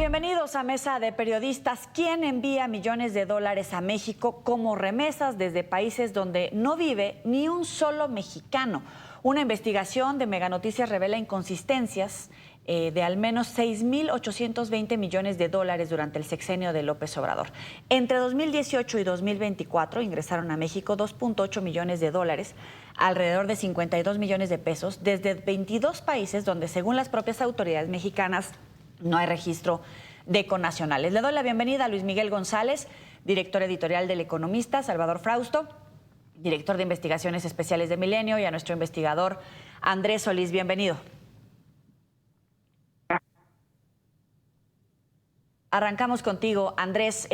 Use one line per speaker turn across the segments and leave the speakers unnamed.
Bienvenidos a Mesa de Periodistas. ¿Quién envía millones de dólares a México como remesas desde países donde no vive ni un solo mexicano? Una investigación de Meganoticias revela inconsistencias de al menos 6.820 millones de dólares durante el sexenio de López Obrador. Entre 2018 y 2024 ingresaron a México 2.8 millones de dólares, alrededor de 52 millones de pesos, desde 22 países donde, según las propias autoridades mexicanas, no hay registro de connacionales. Le doy la bienvenida a Luis Miguel González, director editorial del Economista, Salvador Frausto, director de Investigaciones Especiales de Milenio, y a nuestro investigador Andrés Solís. Bienvenido. Arrancamos contigo, Andrés.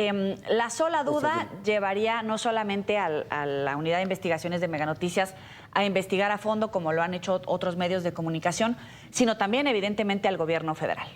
La sola duda llevaría no solamente a la unidad de investigaciones de Meganoticias a investigar a fondo, como lo han hecho otros medios de comunicación, sino también, evidentemente, al gobierno federal.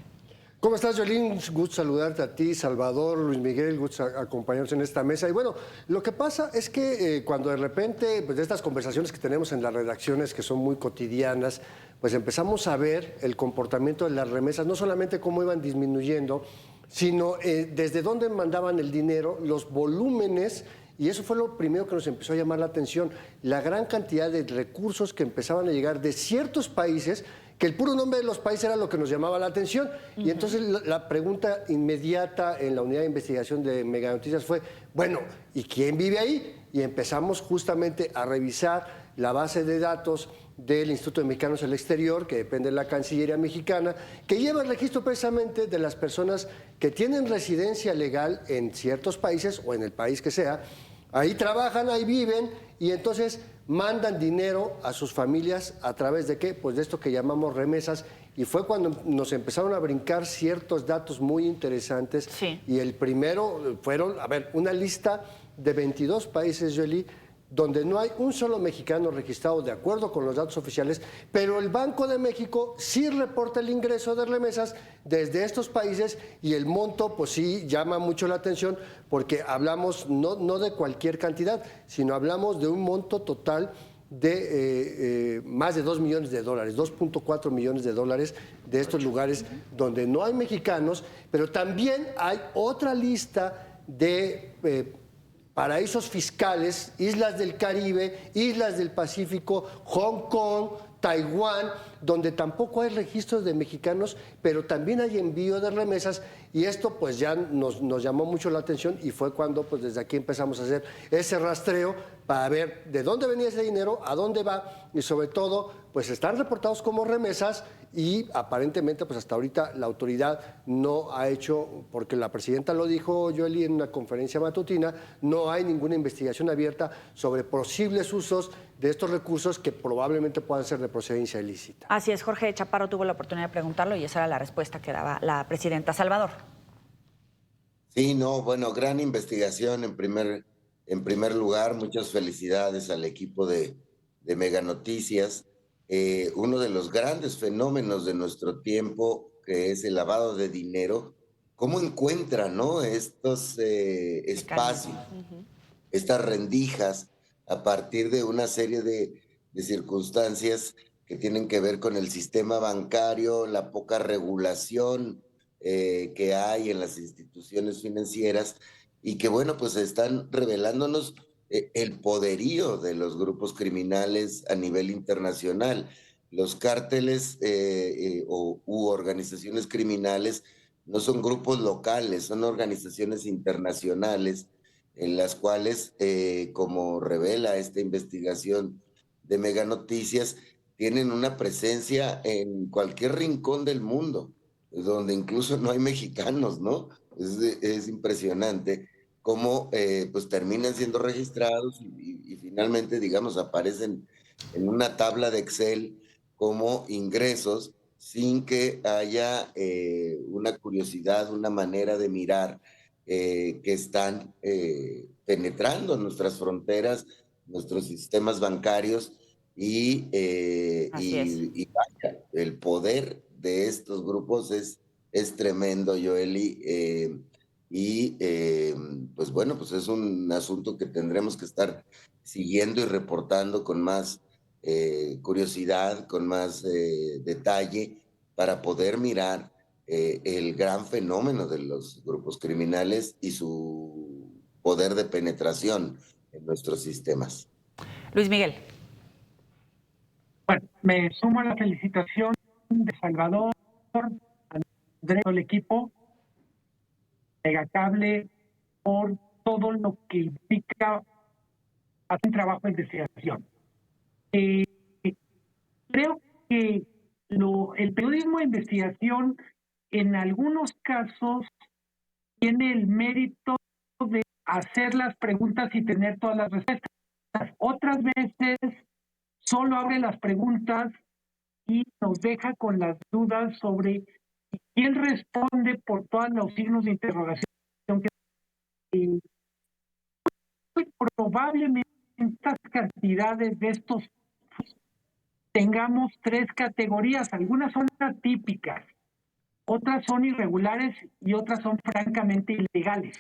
¿Cómo estás, Yolín? Gusto saludarte a ti, Salvador, Luis Miguel, gusto acompañarnos en esta mesa. Y bueno, lo que pasa es que cuando de repente, pues de estas conversaciones que tenemos en las redacciones, que son muy cotidianas, pues empezamos a ver el comportamiento de las remesas, no solamente cómo iban disminuyendo, sino desde dónde mandaban el dinero, los volúmenes. Y eso fue lo primero que nos empezó a llamar la atención, la gran cantidad de recursos que empezaban a llegar de ciertos países, que el puro nombre de los países era lo que nos llamaba la atención. Y entonces la pregunta inmediata en la unidad de investigación de Meganoticias fue, bueno, ¿y quién vive ahí? Y empezamos justamente a revisar la base de datos del Instituto de Mexicanos en el Exterior, que depende de la Cancillería mexicana, que lleva el registro precisamente de las personas que tienen residencia legal en ciertos países o en el país que sea. Ahí trabajan, ahí viven y entonces mandan dinero a sus familias a través de ¿qué? Pues de esto que llamamos remesas. Y fue cuando nos empezaron a brincar ciertos datos muy interesantes.
Sí.
Y el primero fueron, una lista de 22 países, Jolie, donde no hay un solo mexicano registrado de acuerdo con los datos oficiales, pero el Banco de México sí reporta el ingreso de remesas desde estos países y el monto pues sí llama mucho la atención porque hablamos no de cualquier cantidad, sino hablamos de un monto total de más de 2 millones de dólares, 2.4 millones de dólares de estos lugares donde no hay mexicanos, pero también hay otra lista de paraísos fiscales, islas del Caribe, islas del Pacífico, Hong Kong, Taiwán, donde tampoco hay registros de mexicanos, pero también hay envío de remesas y esto pues ya nos llamó mucho la atención y fue cuando pues desde aquí empezamos a hacer ese rastreo para ver de dónde venía ese dinero, a dónde va y sobre todo pues están reportados como remesas y aparentemente pues hasta ahorita la autoridad no ha hecho, porque la presidenta lo dijo Joely en una conferencia matutina, no hay ninguna investigación abierta sobre posibles usos de estos recursos que probablemente puedan ser de procedencia ilícita.
Así es, Jorge Chaparro tuvo la oportunidad de preguntarlo y esa era la respuesta que daba la presidenta. Salvador.
Sí, no, bueno, gran investigación en primer lugar. Muchas felicidades al equipo de Meganoticias. Uno de los grandes fenómenos de nuestro tiempo, que es el lavado de dinero, ¿cómo encuentran, no, estos espacios, estas rendijas, a partir de una serie de circunstancias que tienen que ver con el sistema bancario, la poca regulación que hay en las instituciones financieras y que, bueno, pues están revelándonos el poderío de los grupos criminales a nivel internacional. Los cárteles u organizaciones criminales no son grupos locales, son organizaciones internacionales en las cuales, como revela esta investigación de Meganoticias, tienen una presencia en cualquier rincón del mundo, donde incluso no hay mexicanos, ¿no? Es impresionante cómo pues terminan siendo registrados y finalmente, digamos, aparecen en una tabla de Excel como ingresos sin que haya una curiosidad, una manera de mirar que están penetrando nuestras fronteras, nuestros sistemas bancarios
Así es.
y vaya, el poder de estos grupos es tremendo, Joely, pues bueno, pues es un asunto que tendremos que estar siguiendo y reportando con más curiosidad, con más detalle, para poder mirar el gran fenómeno de los grupos criminales y su poder de penetración en nuestros sistemas.
Luis Miguel.
Bueno, me sumo a la felicitación de Salvador, Andrés, el equipo, Megacable, por todo lo que implica hacer un trabajo de investigación. Creo que el periodismo de investigación en algunos casos tiene el mérito de hacer las preguntas y tener todas las respuestas. Otras veces solo abre las preguntas y nos deja con las dudas sobre quién responde por todos los signos de interrogación que probablemente estas cantidades de estos tengamos tres categorías. Algunas son atípicas, otras son irregulares y otras son francamente ilegales.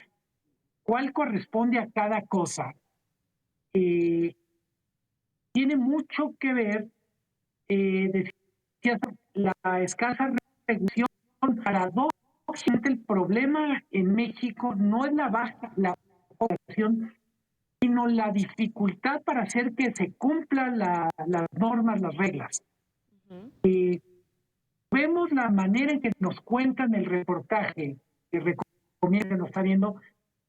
¿Cuál corresponde a cada cosa? Tiene mucho que ver, decías, la escasa regulación. Paradójicamente, el problema en México no es la población, sino la dificultad para hacer que se cumplan las normas, las reglas. Vemos la manera en que nos cuentan el reportaje, que recomiendo que nos está viendo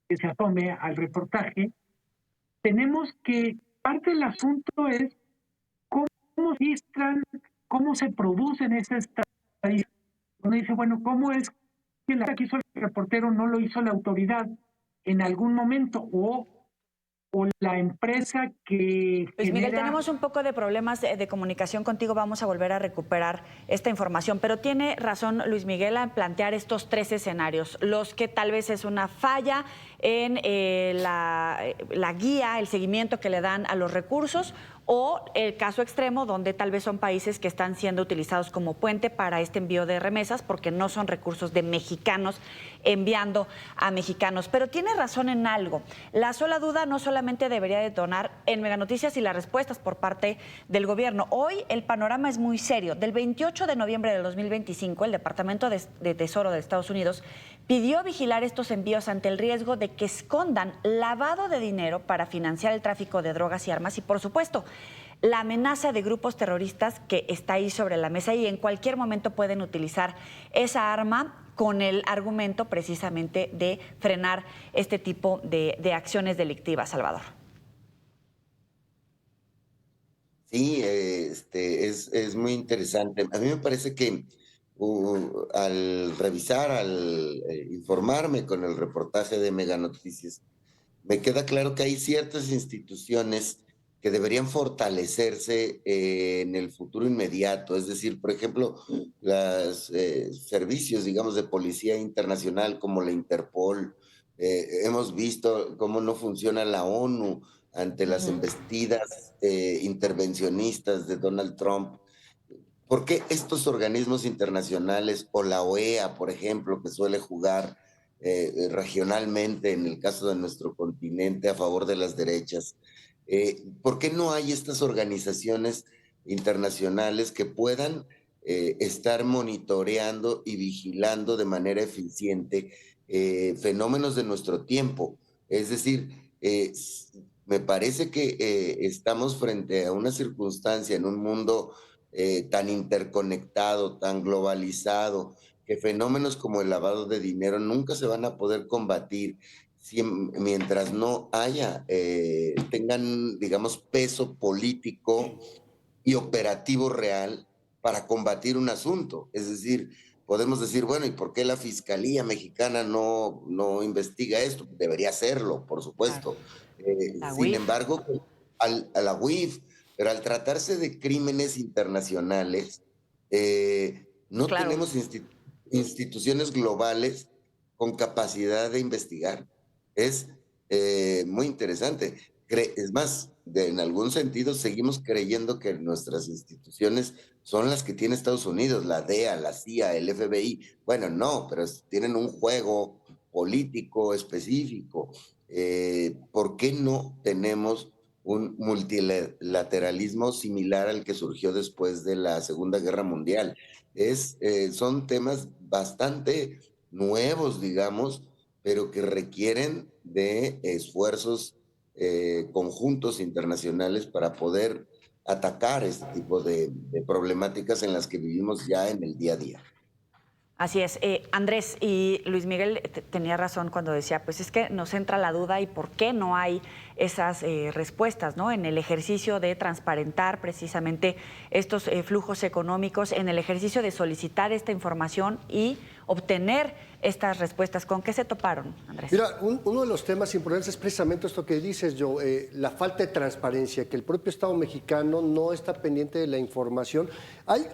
que se asome al reportaje. Tenemos que, parte del asunto es cómo registran, cómo se producen esas estadísticas. Uno dice, bueno, ¿cómo es que la que hizo el reportero no lo hizo la autoridad en algún momento? O la empresa que
Luis Miguel,
genera...
tenemos un poco de problemas de comunicación contigo, vamos a volver a recuperar esta información, pero tiene razón Luis Miguel en plantear estos tres escenarios, los que tal vez es una falla en la guía, el seguimiento que le dan a los recursos, o el caso extremo donde tal vez son países que están siendo utilizados como puente para este envío de remesas porque no son recursos de mexicanos enviando a mexicanos. Pero tiene razón en algo, la sola duda no solamente debería detonar en Meganoticias y las respuestas por parte del gobierno. Hoy el panorama es muy serio. Del 28 de noviembre de 2025, el Departamento de Tesoro de Estados Unidos pidió vigilar estos envíos ante el riesgo de que escondan lavado de dinero para financiar el tráfico de drogas y armas y, por supuesto, la amenaza de grupos terroristas que está ahí sobre la mesa y en cualquier momento pueden utilizar esa arma con el argumento precisamente de frenar este tipo de acciones delictivas, Salvador.
Sí, es muy interesante. A mí me parece que al revisar, al informarme con el reportaje de Mega Noticias, me queda claro que hay ciertas instituciones que deberían fortalecerse en el futuro inmediato. Es decir, por ejemplo, los servicios, digamos, de policía internacional como la Interpol. Hemos visto cómo no funciona la ONU ante las embestidas intervencionistas de Donald Trump. ¿Por qué estos organismos internacionales o la OEA, por ejemplo, que suele jugar regionalmente en el caso de nuestro continente a favor de las derechas, por qué no hay estas organizaciones internacionales que puedan estar monitoreando y vigilando de manera eficiente fenómenos de nuestro tiempo? Es decir, me parece que estamos frente a una circunstancia en un mundo tan interconectado, tan globalizado, que fenómenos como el lavado de dinero nunca se van a poder combatir mientras no haya, tengan, digamos, peso político y operativo real para combatir un asunto. Es decir, podemos decir, bueno, ¿y por qué la Fiscalía Mexicana no investiga esto? Debería hacerlo, por supuesto. Sin embargo, a la UIF, pero al tratarse de crímenes internacionales, no tenemos instituciones globales con capacidad de investigar. Es muy interesante. Es más, en algún sentido seguimos creyendo que nuestras instituciones son las que tiene Estados Unidos, la DEA, la CIA, el FBI. Bueno, no, pero tienen un juego político específico. ¿Por qué no tenemos un multilateralismo similar al que surgió después de la Segunda Guerra Mundial? son temas bastante nuevos, digamos, pero que requieren de esfuerzos conjuntos internacionales para poder atacar este tipo de problemáticas en las que vivimos ya en el día a día.
Así es. Andrés, y Luis Miguel tenía razón cuando decía, pues es que nos entra la duda y por qué no hay esas respuestas, ¿no? En el ejercicio de transparentar precisamente estos flujos económicos, en el ejercicio de solicitar esta información y obtener estas respuestas. ¿Con qué se toparon, Andrés?
Mira, uno de los temas importantes es precisamente esto que dices, yo, la falta de transparencia, que el propio Estado mexicano no está pendiente de la información. Hay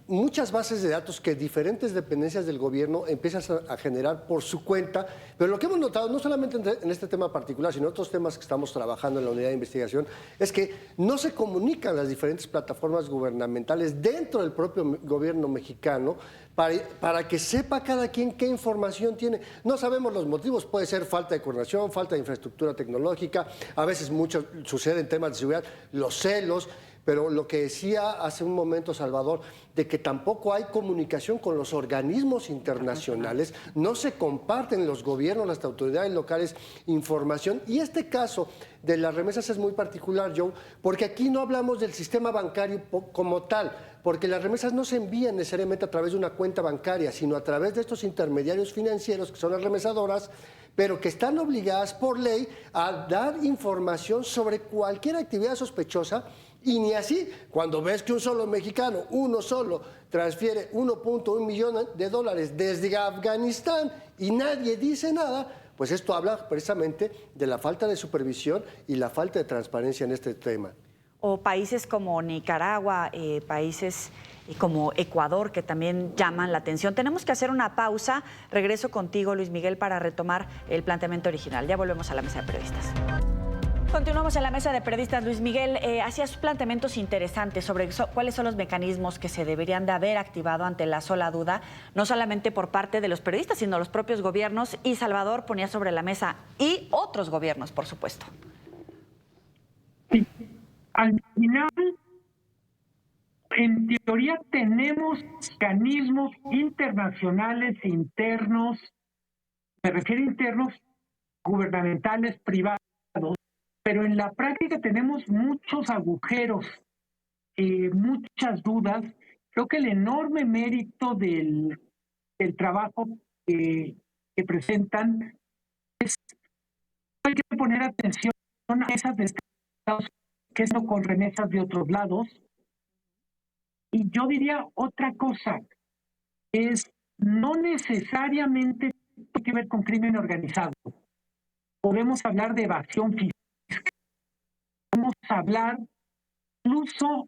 muchas bases de datos que diferentes dependencias del gobierno empiezan a generar por su cuenta, pero lo que hemos notado, no solamente en este tema particular, sino en otros temas que estamos trabajando en la unidad de investigación, es que no se comunican las diferentes plataformas gubernamentales dentro del propio gobierno mexicano para que sepa cada quien qué información tiene. No sabemos los motivos, puede ser falta de coordinación, falta de infraestructura tecnológica, a veces mucho sucede en temas de seguridad, los celos. Pero lo que decía hace un momento Salvador, de que tampoco hay comunicación con los organismos internacionales, no se comparten los gobiernos, las autoridades locales información. Y este caso de las remesas es muy particular, Joe, porque aquí no hablamos del sistema bancario como tal, porque las remesas no se envían necesariamente a través de una cuenta bancaria, sino a través de estos intermediarios financieros, que son las remesadoras, pero que están obligadas por ley a dar información sobre cualquier actividad sospechosa. Y ni así, cuando ves que un solo mexicano, uno solo, transfiere 1.1 millón de dólares desde Afganistán y nadie dice nada, pues esto habla precisamente de la falta de supervisión y la falta de transparencia en este tema.
O países como Nicaragua, países como Ecuador, que también llaman la atención. Tenemos que hacer una pausa. Regreso contigo, Luis Miguel, para retomar el planteamiento original. Ya volvemos a la mesa de periodistas. Continuamos en la mesa de periodistas. Luis Miguel, hacías planteamientos interesantes sobre cuáles son los mecanismos que se deberían de haber activado ante la sola duda, no solamente por parte de los periodistas, sino los propios gobiernos. Y Salvador ponía sobre la mesa, y otros gobiernos, por supuesto.
Sí. Al final, en teoría, tenemos mecanismos internacionales e internos, me refiero a internos, gubernamentales, privados, pero en la práctica tenemos muchos agujeros, muchas dudas. Creo que el enorme mérito del trabajo que presentan es que hay que poner atención a esas de Estados Unidos, que es con remesas de otros lados. Y yo diría otra cosa, es no necesariamente tiene que ver con crimen organizado. Podemos hablar de evasión fiscal. Podemos hablar incluso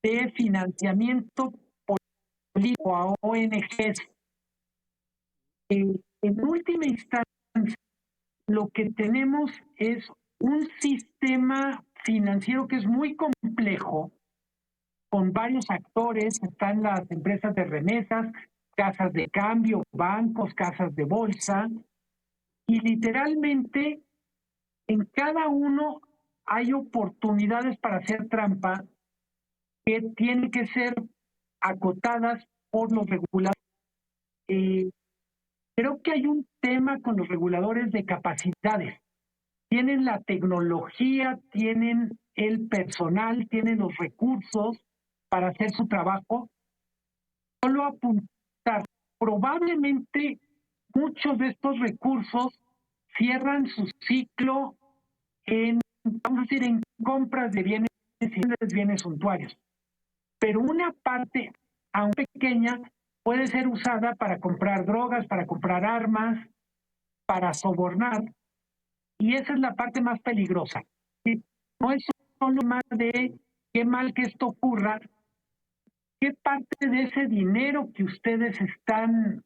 de financiamiento político a ONGs. En última instancia, lo que tenemos es un sistema financiero que es muy complejo, con varios actores. Están las empresas de remesas, casas de cambio, bancos, casas de bolsa, y literalmente en cada uno hay oportunidades para hacer trampa que tienen que ser acotadas por los reguladores. Creo que hay un tema con los reguladores de capacidades. Tienen la tecnología, tienen el personal, tienen los recursos para hacer su trabajo. Solo apuntar, probablemente muchos de estos recursos cierran su ciclo en, vamos a decir, en compras de bienes y bienes suntuarios. Pero una parte, aún pequeña, puede ser usada para comprar drogas, para comprar armas, para sobornar. Y esa es la parte más peligrosa. ¿Sí? No es solo más de qué mal que esto ocurra, qué parte de ese dinero que ustedes están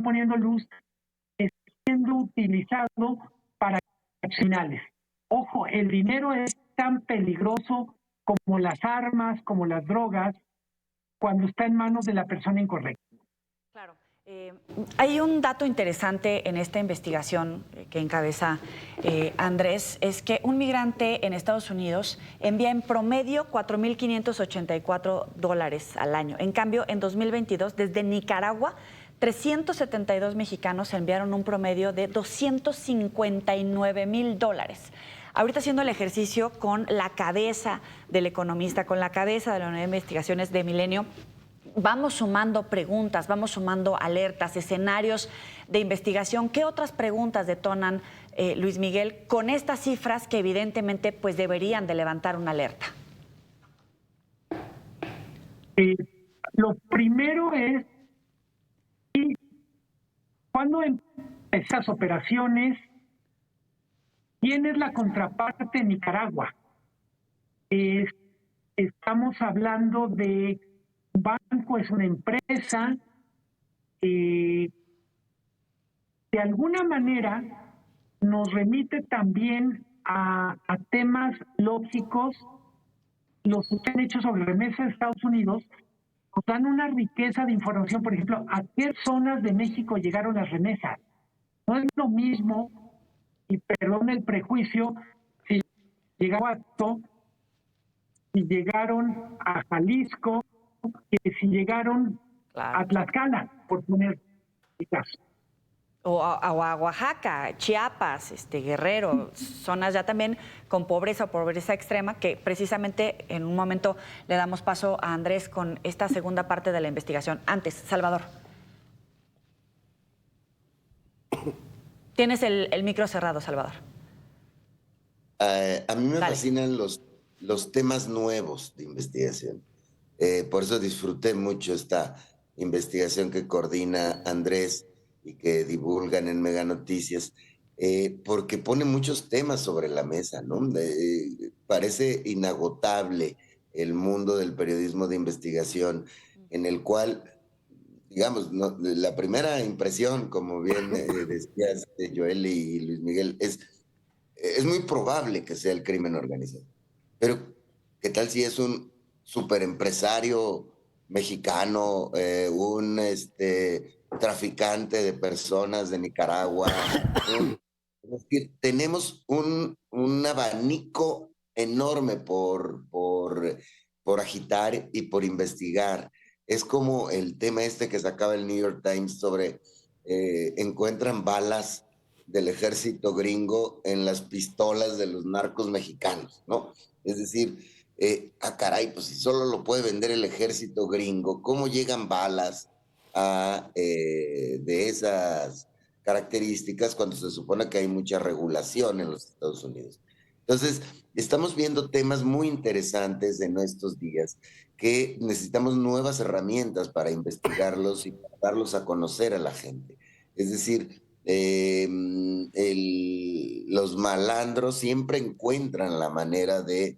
poniendo luz está siendo utilizado para finales. Ojo, el dinero es tan peligroso como las armas, como las drogas, cuando está en manos de la persona incorrecta.
Claro. Hay un dato interesante en esta investigación que encabeza Andrés, es que un migrante en Estados Unidos envía en promedio $4,584 al año. En cambio, en 2022, desde Nicaragua, 372 mexicanos enviaron un promedio de $259,000. Ahorita haciendo el ejercicio con la cabeza del economista, con la cabeza de la Unidad de Investigaciones de Milenio, vamos sumando preguntas, vamos sumando alertas, escenarios de investigación. ¿Qué otras preguntas detonan, Luis Miguel, con estas cifras que evidentemente pues deberían de levantar una alerta?
Lo primero es, ¿cuándo esas operaciones? ¿Quién es la contraparte en Nicaragua? Estamos hablando de un banco, es una empresa. De alguna manera nos remite también a temas lógicos. Los que han hecho sobre remesas de Estados Unidos nos dan una riqueza de información. Por ejemplo, ¿a qué zonas de México llegaron las remesas? No es lo mismo, y perdón el prejuicio, si llegaron a Jalisco, que si llegaron a Tlaxcala, por poner el caso.
O a Oaxaca, Chiapas, Guerrero, zonas ya también con pobreza o pobreza extrema, que precisamente en un momento le damos paso a Andrés con esta segunda parte de la investigación. Antes, Salvador. Tienes el micro cerrado, Salvador.
A mí me fascinan los temas nuevos de investigación. Por eso disfruté mucho esta investigación que coordina Andrés y que divulgan en Mega Noticias, porque pone muchos temas sobre la mesa, ¿no? Parece inagotable el mundo del periodismo de investigación, en el cual, digamos, la primera impresión, como bien decías Joel y Luis Miguel, es muy probable que sea el crimen organizado. Pero, ¿qué tal si es un superempresario mexicano, un traficante de personas de Nicaragua? Es decir, tenemos un abanico enorme por agitar y por investigar. Es como el tema que sacaba el New York Times sobre encuentran balas del ejército gringo en las pistolas de los narcos mexicanos, ¿no? Es decir, caray, pues si solo lo puede vender el ejército gringo, ¿cómo llegan balas de esas características cuando se supone que hay mucha regulación en los Estados Unidos? Entonces, estamos viendo temas muy interesantes en estos días que necesitamos nuevas herramientas para investigarlos y para darlos a conocer a la gente. Es decir, los malandros siempre encuentran la manera de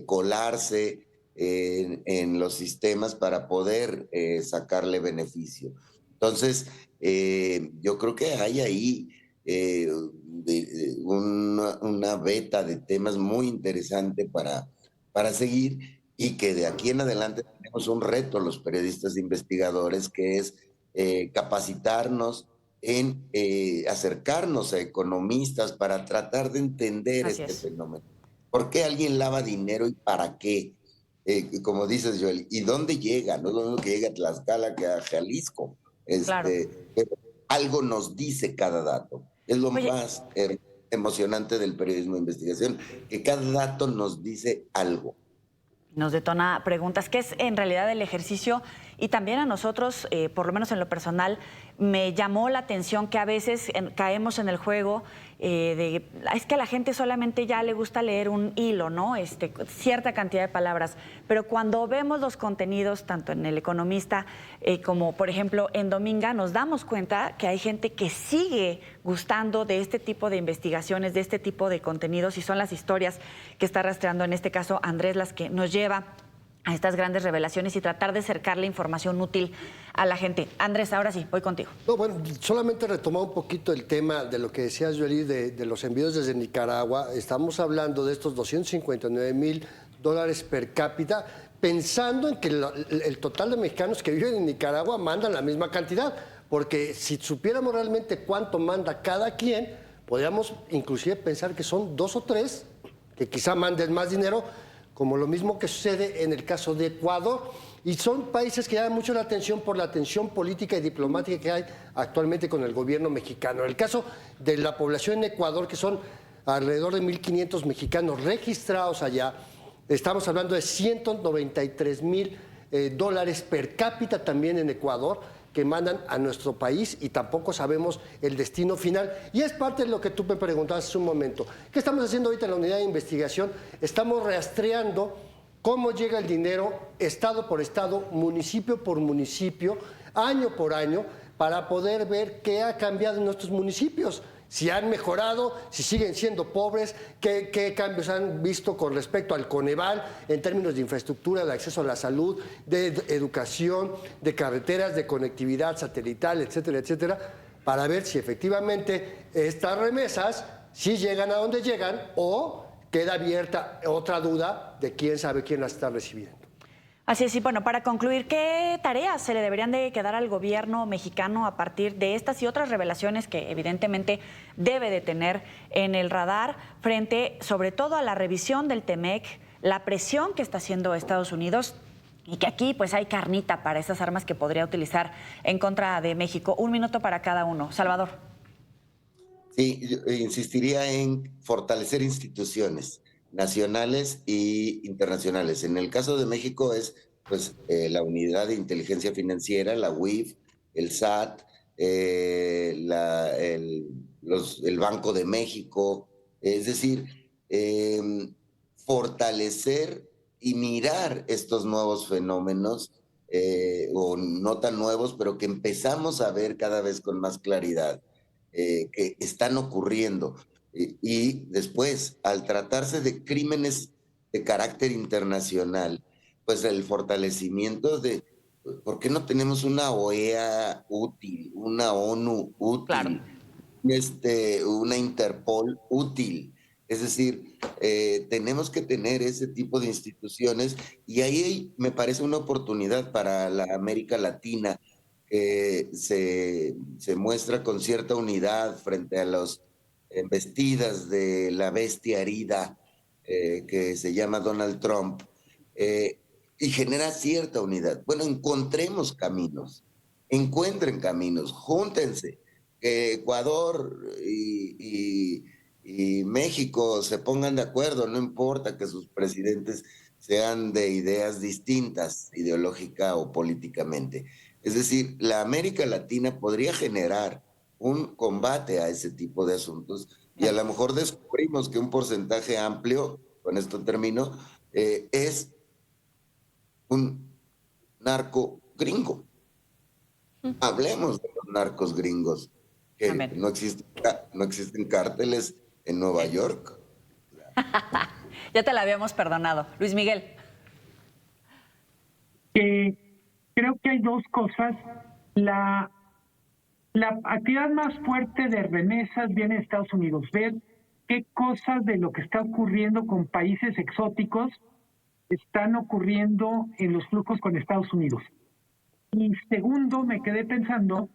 colarse en los sistemas para poder sacarle beneficio. Entonces, yo creo que hay ahí una beta de temas muy interesante para seguir, y que de aquí en adelante tenemos un reto los periodistas investigadores, que es capacitarnos en acercarnos a economistas para tratar de entender fenómeno. ¿Por qué alguien lava dinero y para qué? Como dices, Joel, ¿y dónde llega? No es lo mismo que llega a Tlaxcala que a Jalisco.
Claro.
Pero algo nos dice cada dato. Es lo más emocionante del periodismo de investigación, que cada dato nos dice algo.
Nos detona preguntas, que es en realidad el ejercicio, y también a nosotros, por lo menos en lo personal, me llamó la atención que a veces caemos en el juego es que a la gente solamente ya le gusta leer un hilo, ¿no? Cierta cantidad de palabras, pero cuando vemos los contenidos, tanto en El Economista como, por ejemplo, en Dominga, nos damos cuenta que hay gente que sigue gustando de este tipo de investigaciones, de este tipo de contenidos, y son las historias que está rastreando, en este caso, Andrés, las que nos lleva a estas grandes revelaciones y tratar de acercarle información útil a la gente. Andrés, ahora sí, voy contigo.
No, bueno, solamente retomar un poquito el tema de lo que decías, Joely, de los envíos desde Nicaragua. Estamos hablando de estos $259,000 per cápita, pensando en que el total de mexicanos que viven en Nicaragua mandan la misma cantidad, porque si supiéramos realmente cuánto manda cada quien, podríamos inclusive pensar que son 2 o 3 que quizá manden más dinero, como lo mismo que sucede en el caso de Ecuador. Y son países que llaman mucho la atención por la tensión política y diplomática que hay actualmente con el gobierno mexicano. En el caso de la población en Ecuador, que son alrededor de 1,500 mexicanos registrados allá, estamos hablando de 193,000 dólares per cápita también en Ecuador, que mandan a nuestro país y tampoco sabemos el destino final. Y es parte de lo que tú me preguntabas hace un momento. ¿Qué estamos haciendo ahorita en la unidad de investigación? Estamos rastreando cómo llega el dinero estado por estado, municipio por municipio, año por año, para poder ver qué ha cambiado en nuestros municipios. Si han mejorado, si siguen siendo pobres, qué cambios han visto con respecto al Coneval en términos de infraestructura, de acceso a la salud, de educación, de carreteras, de conectividad satelital, etcétera, etcétera, para ver si efectivamente estas remesas sí llegan a donde llegan o queda abierta otra duda de quién sabe quién las está recibiendo.
Así es, y bueno, para concluir, ¿qué tareas se le deberían de quedar al gobierno mexicano a partir de estas y otras revelaciones que evidentemente debe de tener en el radar frente sobre todo a la revisión del TEMEC, la presión que está haciendo Estados Unidos y que aquí pues hay carnita para esas armas que podría utilizar en contra de México? 1 minuto para cada uno. Salvador.
Sí, yo insistiría en fortalecer instituciones nacionales e internacionales. En el caso de México es pues la Unidad de Inteligencia Financiera, la UIF, el SAT, el Banco de México, es decir, fortalecer y mirar estos nuevos fenómenos, o no tan nuevos, pero que empezamos a ver cada vez con más claridad, que están ocurriendo. Y después, al tratarse de crímenes de carácter internacional, pues el fortalecimiento de, ¿por qué no tenemos una OEA útil, una ONU útil, una Interpol útil? Es decir, tenemos que tener ese tipo de instituciones y ahí me parece una oportunidad para la América Latina, que se muestra con cierta unidad frente a las embestidas de la bestia herida que se llama Donald Trump, y genera cierta unidad. Bueno, encontremos caminos, encuentren caminos, júntense, que Ecuador y México se pongan de acuerdo, no importa que sus presidentes sean de ideas distintas, ideológica o políticamente. Es decir, la América Latina podría generar un combate a ese tipo de asuntos y a lo mejor descubrimos que un porcentaje amplio, con esto termino, es un narco gringo. Hablemos de los narcos gringos, que no existen cárteles en Nueva York.
Ya te la habíamos perdonado. Luis Miguel.
Creo que hay 2 cosas. La actividad más fuerte de remesas viene de Estados Unidos. Ver qué cosas de lo que está ocurriendo con países exóticos están ocurriendo en los flujos con Estados Unidos. Y segundo, me quedé pensando,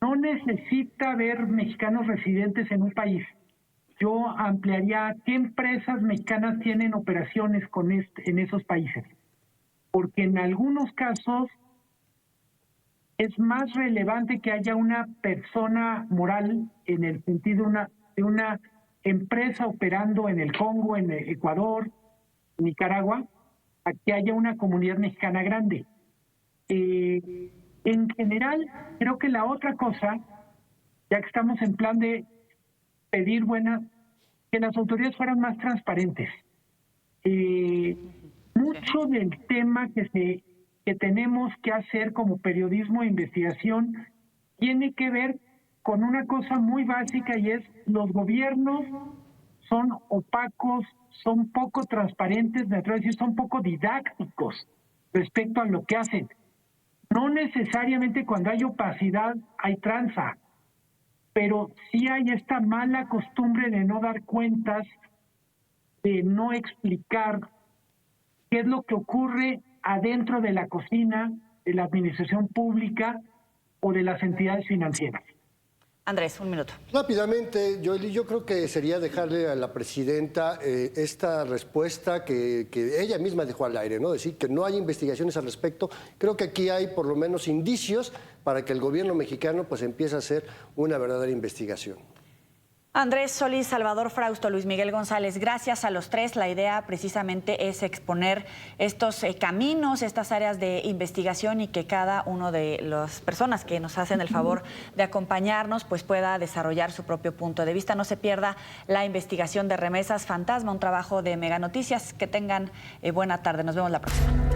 no necesita haber mexicanos residentes en un país. Yo ampliaría qué empresas mexicanas tienen operaciones en esos países. Porque en algunos casos es más relevante que haya una persona moral en el sentido de una empresa operando en el Congo, en Ecuador, Nicaragua, a que haya una comunidad mexicana grande. En general, creo que la otra cosa, ya que estamos en plan de pedir que las autoridades fueran más transparentes. Mucho del tema que tenemos que hacer como periodismo de investigación tiene que ver con una cosa muy básica, y es los gobiernos son opacos, son poco transparentes, me atrevo a decir, son poco didácticos respecto a lo que hacen. No necesariamente cuando hay opacidad hay tranza, pero sí hay esta mala costumbre de no dar cuentas, de no explicar qué es lo que ocurre adentro de la cocina de la administración pública o de las entidades financieras.
Andrés, un minuto.
Rápidamente, Joely, yo creo que sería dejarle a la presidenta esta respuesta que ella misma dejó al aire, ¿no? Decir que no hay investigaciones al respecto. Creo que aquí hay por lo menos indicios para que el gobierno mexicano pues empiece a hacer una verdadera investigación.
Andrés Solís, Salvador Frausto, Luis Miguel González, gracias a los tres. La idea precisamente es exponer estos caminos, estas áreas de investigación y que cada uno de las personas que nos hacen el favor de acompañarnos pues pueda desarrollar su propio punto de vista. No se pierda la investigación de Remesas Fantasma, un trabajo de Mega Noticias. Que tengan buena tarde. Nos vemos la próxima.